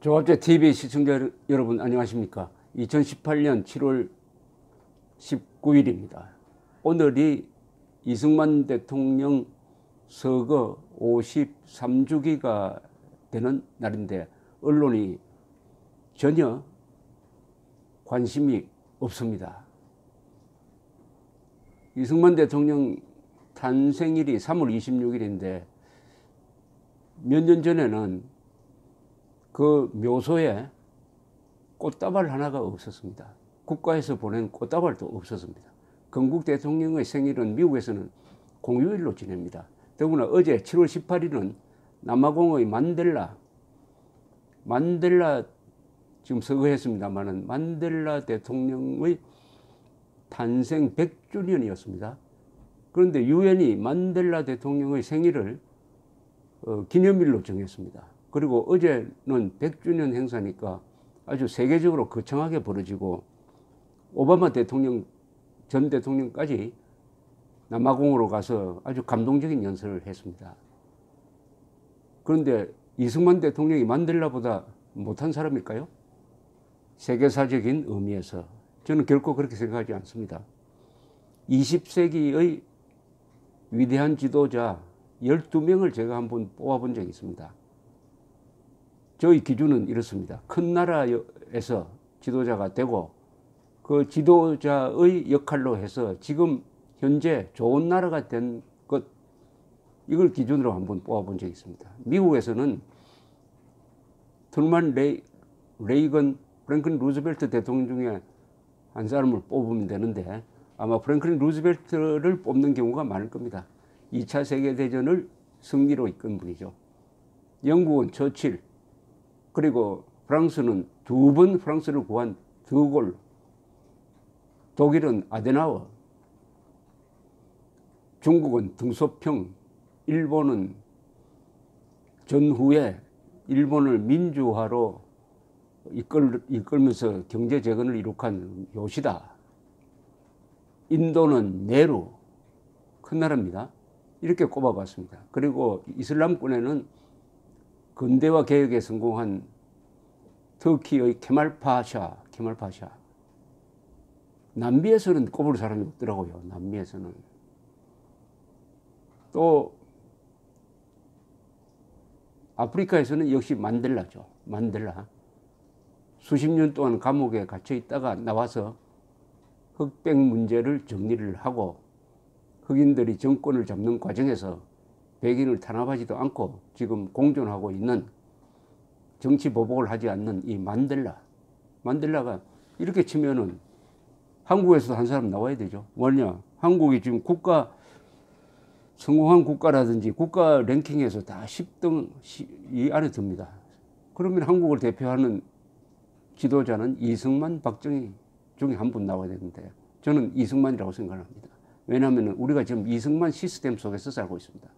조합제 TV 시청자 여러분 안녕하십니까? 2018년 7월 19일입니다. 오늘이 이승만 대통령 서거 53주기가 되는 날인데 언론이 전혀 관심이 없습니다. 이승만 대통령 탄생일이 3월 26일인데 몇 년 전에는 그 묘소에 꽃다발 하나가 없었습니다. 국가에서 보낸 꽃다발도 없었습니다. 건국 대통령의 생일은 미국에서는 공휴일로 지냅니다. 더구나 어제 7월 18일은 남아공의 만델라 지금 서거했습니다만은 만델라 대통령의 탄생 100주년이었습니다. 그런데 유엔이 만델라 대통령의 생일을 기념일로 정했습니다. 그리고 어제는 100주년 행사니까 아주 세계적으로 거창하게 벌어지고 오바마 대통령 전 대통령까지 남아공으로 가서 아주 감동적인 연설을 했습니다. 그런데 이승만 대통령이 만델라보다 못한 사람일까요? 세계사적인 의미에서 저는 결코 그렇게 생각하지 않습니다. 20세기의 위대한 지도자 12명을 제가 한번 뽑아본 적이 있습니다. 저희 기준은 이렇습니다. 큰 나라에서 지도자가 되고 그 지도자의 역할로 해서 지금 현재 좋은 나라가 된 것, 이걸 기준으로 한번 뽑아본 적이 있습니다. 미국에서는 트루만 레이건, 프랭클린 루즈벨트 대통령 중에 한 사람을 뽑으면 되는데 아마 프랭클린 루즈벨트를 뽑는 경우가 많을 겁니다. 2차 세계대전을 승리로 이끈 분이죠. 영국은 처칠, 그리고 프랑스는 2번 프랑스를 구한 드골, 독일은 아데나워, 중국은 등소평, 일본은 전후에 일본을 민주화로 이끌면서 경제 재건을 이룩한 요시다. 인도는 네루, 큰 나라입니다. 이렇게 꼽아봤습니다. 그리고 이슬람권에는 근대화 개혁에 성공한 터키의 케말 파샤. 남미에서는 꼽을 사람이 없더라고요. 남미에서는. 또 아프리카에서는 역시 만델라죠. 만델라. 수십 년 동안 감옥에 갇혀 있다가 나와서 흑백 문제를 정리를 하고 흑인들이 정권을 잡는 과정에서 백인을 탄압하지도 않고 지금 공존하고 있는 정치 보복을 하지 않는 이 만델라가 이렇게 치면은 한국에서도 한 사람 나와야 되죠. 뭐냐? 한국이 지금 성공한 국가라든지 국가 랭킹에서 다 10등 이 안에 듭니다. 그러면 한국을 대표하는 지도자는 이승만, 박정희 중에 한 분 나와야 되는데 저는 이승만이라고 생각합니다. 왜냐하면 우리가 지금 이승만 시스템 속에서 살고 있습니다.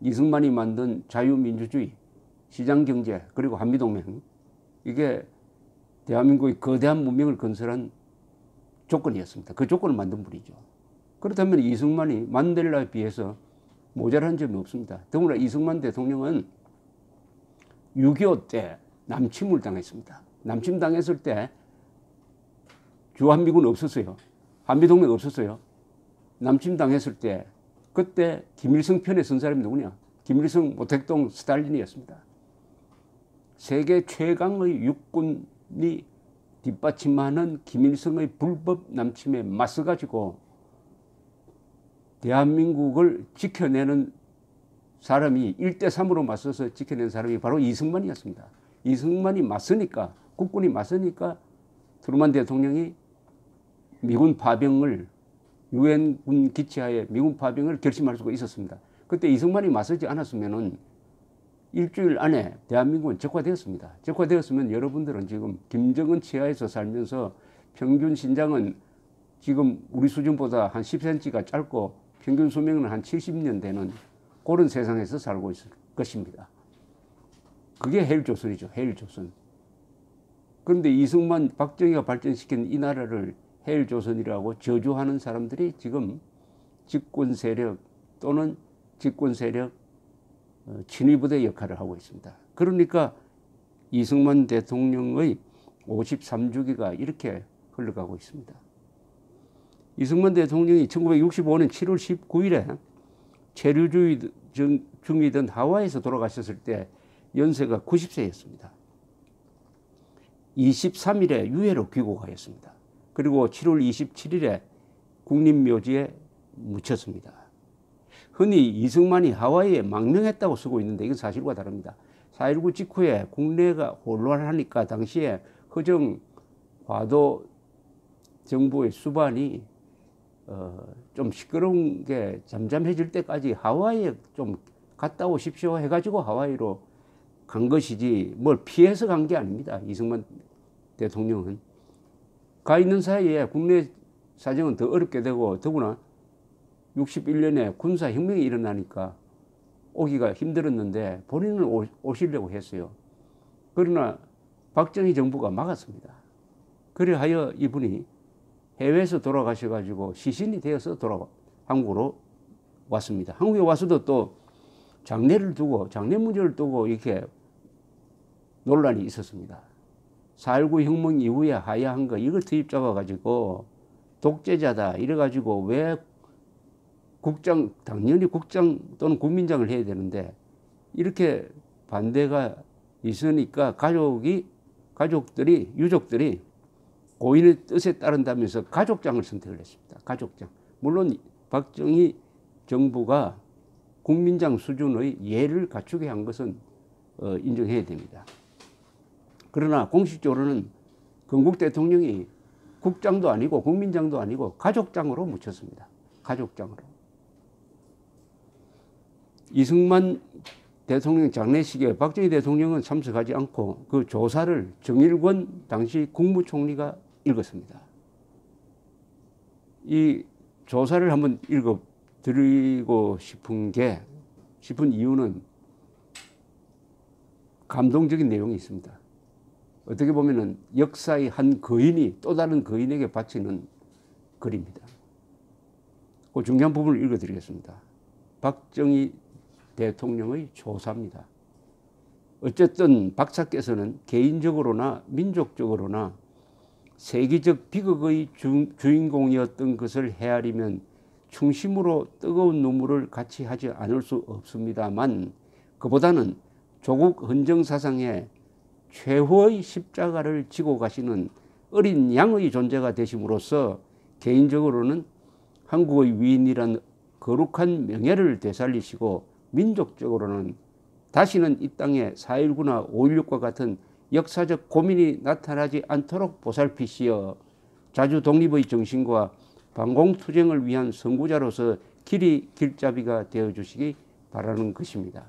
이승만이 만든 자유민주주의, 시장경제, 그리고 한미동맹, 이게 대한민국의 거대한 문명을 건설한 조건이었습니다. 그 조건을 만든 분이죠. 그렇다면 이승만이 만델라에 비해서 모자란 점이 없습니다. 더구나 이승만 대통령은 6.25 때 남침을 당했습니다. 남침 당했을 때 주한미군 없었어요. 한미동맹 없었어요. 남침 당했을 때 그때 김일성 편에 선 사람이 누구냐? 김일성, 모택동, 스탈린이었습니다. 세계 최강의 육군이 뒷받침하는 김일성의 불법 남침에 맞서가지고 대한민국을 지켜내는 사람이 1대3으로 맞서서 지켜낸 사람이 바로 이승만이었습니다. 이승만이 맞서니까, 국군이 맞서니까 트루만 대통령이 미군 파병을 유엔군 기치하에 미군 파병을 결심할 수가 있었습니다. 그때 이승만이 맞서지 않았으면은 일주일 안에 대한민국은 적화되었습니다. 적화되었으면 여러분들은 지금 김정은 치하에서 살면서 평균 신장은 지금 우리 수준보다 한 10cm가 짧고 평균 수명은 한 70년 되는 그런 세상에서 살고 있을 것입니다. 그게 헬조선이죠. 헬조선. 그런데 이승만, 박정희가 발전시킨 이 나라를 헬조선이라고 저주하는 사람들이 지금 집권 세력 또는 집권 세력 친위부대 역할을 하고 있습니다. 그러니까 이승만 대통령의 53주기가 이렇게 흘러가고 있습니다. 이승만 대통령이 1965년 7월 19일에 체류주의 중이던 하와이에서 돌아가셨을 때 연세가 90세였습니다. 23일에 유해로 귀국하였습니다. 그리고 7월 27일에 국립묘지에 묻혔습니다. 흔히 이승만이 하와이에 망명했다고 쓰고 있는데 이건 사실과 다릅니다. 4.19 직후에 국내가 혼란하니까 당시에 허정 과도 정부의 수반이 좀 시끄러운 게 잠잠해질 때까지 하와이에 좀 갔다 오십시오 해가지고 하와이로 간 것이지 뭘 피해서 간 게 아닙니다. 이승만 대통령은. 가 있는 사이에 국내 사정은 더 어렵게 되고 더구나 61년에 군사혁명이 일어나니까 오기가 힘들었는데 본인은 오시려고 했어요. 그러나 박정희 정부가 막았습니다. 그래하여 이분이 해외에서 돌아가셔가지고 시신이 되어서 한국으로 왔습니다. 한국에 와서도 또 장례를 두고 장례 문제를 두고 이렇게 논란이 있었습니다. 4.19 혁명 이후에 하야한 거 이걸 투입 잡아가지고 독재자다 이래가지고 왜 당연히 국장 또는 국민장을 해야 되는데 이렇게 반대가 있으니까 유족들이 고인의 뜻에 따른다면서 가족장을 선택을 했습니다. 가족장. 물론 박정희 정부가 국민장 수준의 예를 갖추게 한 것은 인정해야 됩니다. 그러나 공식적으로는 건국 대통령이 국장도 아니고 국민장도 아니고 가족장으로 묻혔습니다. 가족장으로. 이승만 대통령 장례식에 박정희 대통령은 참석하지 않고 그 조사를 정일권 당시 국무총리가 읽었습니다. 이 조사를 한번 읽어드리고 싶은 이유는 감동적인 내용이 있습니다. 어떻게 보면은 역사의 한 거인이 또 다른 거인에게 바치는 글입니다. 그 중요한 부분을 읽어드리겠습니다. 박정희 대통령의 조사입니다. 어쨌든 박사께서는 개인적으로나 민족적으로나 세계적 비극의 주인공이었던 것을 헤아리면 충심으로 뜨거운 눈물을 같이 하지 않을 수 없습니다만 그보다는 조국 헌정사상에 최후의 십자가를 지고 가시는 어린 양의 존재가 되심으로써 개인적으로는 한국의 위인이란 거룩한 명예를 되살리시고 민족적으로는 다시는 이 땅에 4.19나 5.16과 같은 역사적 고민이 나타나지 않도록 보살피시어 자주 독립의 정신과 반공투쟁을 위한 선구자로서 길잡이가 되어주시기 바라는 것입니다.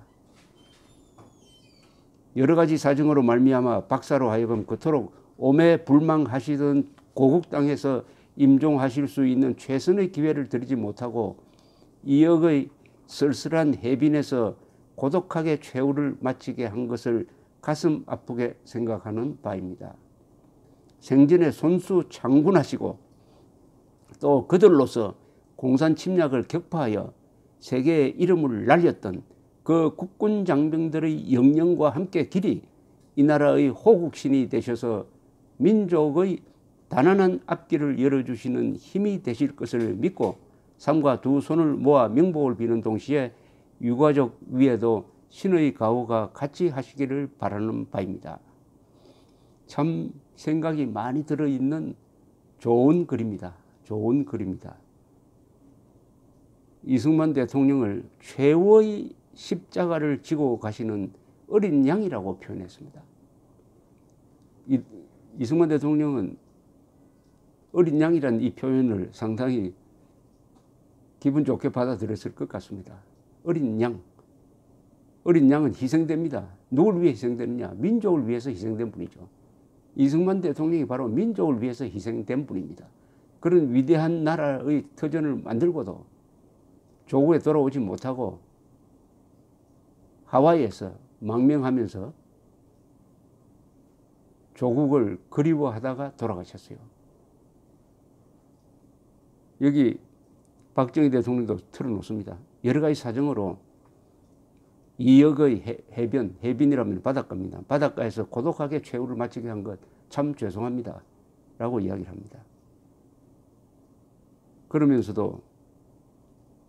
여러 가지 사정으로 말미암아 박사로 하여금 그토록 오매불망하시던 고국 땅에서 임종하실 수 있는 최선의 기회를 드리지 못하고 2억의 쓸쓸한 해빈에서 고독하게 최후를 마치게 한 것을 가슴 아프게 생각하는 바입니다. 생전에 손수 장군하시고 또 그들로서 공산 침략을 격파하여 세계의 이름을 날렸던 그 국군 장병들의 영령과 함께 길이 이 나라의 호국신이 되셔서 민족의 단안한 앞길을 열어주시는 힘이 되실 것을 믿고 삼가 두 손을 모아 명복을 비는 동시에 유가족 위에도 신의 가호가 같이 하시기를 바라는 바입니다. 참 생각이 많이 들어있는 좋은 글입니다. 좋은 글입니다. 이승만 대통령을 최후의 십자가를 지고 가시는 어린 양이라고 표현했습니다. 이승만 대통령은 어린 양이라는 이 표현을 상당히 기분 좋게 받아들였을 것 같습니다. 어린 양. 어린 양은 희생됩니다. 누굴 위해 희생되느냐? 민족을 위해서 희생된 분이죠. 이승만 대통령이 바로 민족을 위해서 희생된 분입니다. 그런 위대한 나라의 터전을 만들고도 조국에 돌아오지 못하고 하와이에서 망명하면서 조국을 그리워하다가 돌아가셨어요. 여기 박정희 대통령도 틀어놓습니다. 여러 가지 사정으로 2억의 해빈이라면 바닷가입니다. 바닷가에서 고독하게 최후를 마치게 한 것 참 죄송합니다. 라고 이야기를 합니다. 그러면서도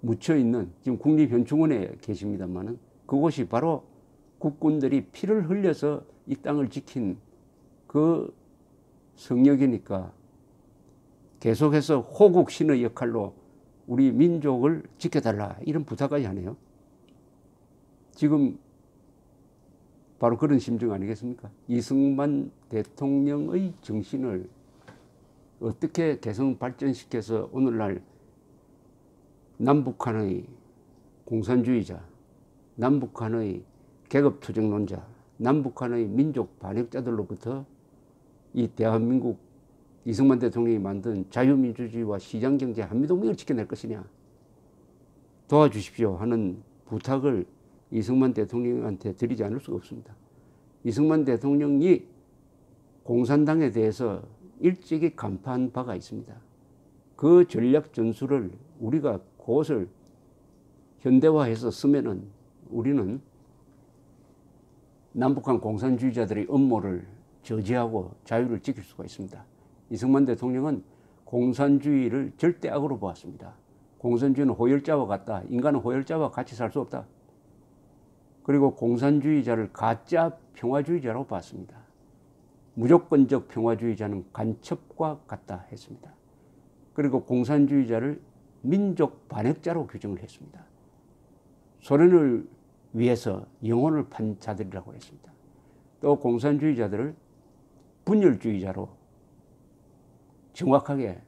묻혀있는 지금 국립현충원에 계십니다만은 그곳이 바로 국군들이 피를 흘려서 이 땅을 지킨 그 성역이니까 계속해서 호국신의 역할로 우리 민족을 지켜달라 이런 부탁까지 하네요. 지금 바로 그런 심정 아니겠습니까? 이승만 대통령의 정신을 어떻게 개성 발전시켜서 오늘날 남북한의 공산주의자, 남북한의 계급투쟁론자, 남북한의 민족 반역자들로부터 이 대한민국 이승만 대통령이 만든 자유민주주의와 시장경제 한미동맹을 지켜낼 것이냐 도와주십시오 하는 부탁을 이승만 대통령한테 드리지 않을 수가 없습니다. 이승만 대통령이 공산당에 대해서 일찍이 간파한 바가 있습니다. 그 전략 전술을 우리가 그것을 현대화해서 쓰면은 우리는 남북한 공산주의자들의 음모를 저지하고 자유를 지킬 수가 있습니다. 이승만 대통령은 공산주의를 절대 악으로 보았습니다. 공산주의는 호열자와 같다. 인간은 호열자와 같이 살 수 없다. 그리고 공산주의자를 가짜 평화주의자라고 봤습니다. 무조건적 평화주의자는 간첩과 같다 했습니다. 그리고 공산주의자를 민족 반역자로 규정을 했습니다. 소련을 위해서 영혼을 판 자들이라고 했습니다. 또 공산주의자들을 분열주의자로 정확하게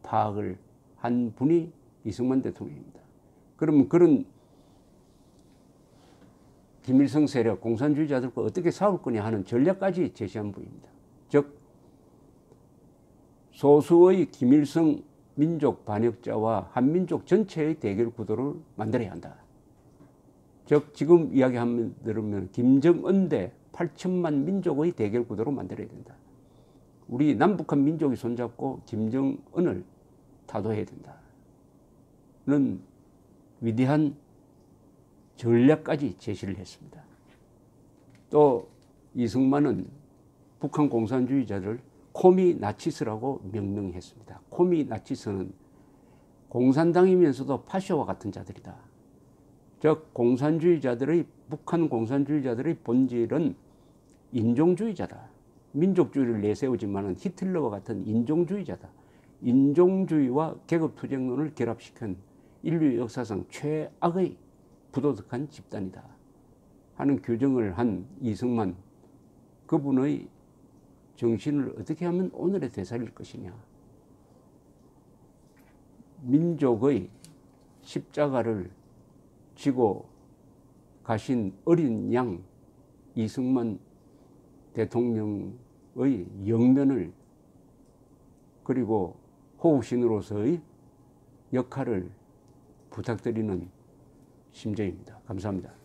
파악을 한 분이 이승만 대통령입니다. 그러면 그런 김일성 세력, 공산주의자들과 어떻게 싸울 거냐 하는 전략까지 제시한 분입니다. 즉 소수의 김일성 민족 반역자와 한민족 전체의 대결 구도를 만들어야 한다. 즉 지금 이야기하면 들으면 김정은 대 8천만 민족의 대결 구도로 만들어야 된다. 우리 남북한 민족이 손잡고 김정은을 타도해야 된다는 위대한 전략까지 제시를 했습니다. 또 이승만은 북한 공산주의자를 코미 나치스라고 명명했습니다. 코미 나치스는 공산당이면서도 파쇼와 같은 자들이다. 즉 공산주의자들의 북한 공산주의자들의 본질은 인종주의자다. 민족주의를 내세우지만은 히틀러와 같은 인종주의자다. 인종주의와 계급투쟁론을 결합시킨 인류 역사상 최악의 부도덕한 집단이다 하는 규정을 한 이승만, 그분의 정신을 어떻게 하면 오늘에 되살릴 것이냐. 민족의 십자가를 지고 가신 어린 양 이승만 대통령의 영면을 그리고 호국신으로서의 역할을 부탁드리는 심정입니다. 감사합니다.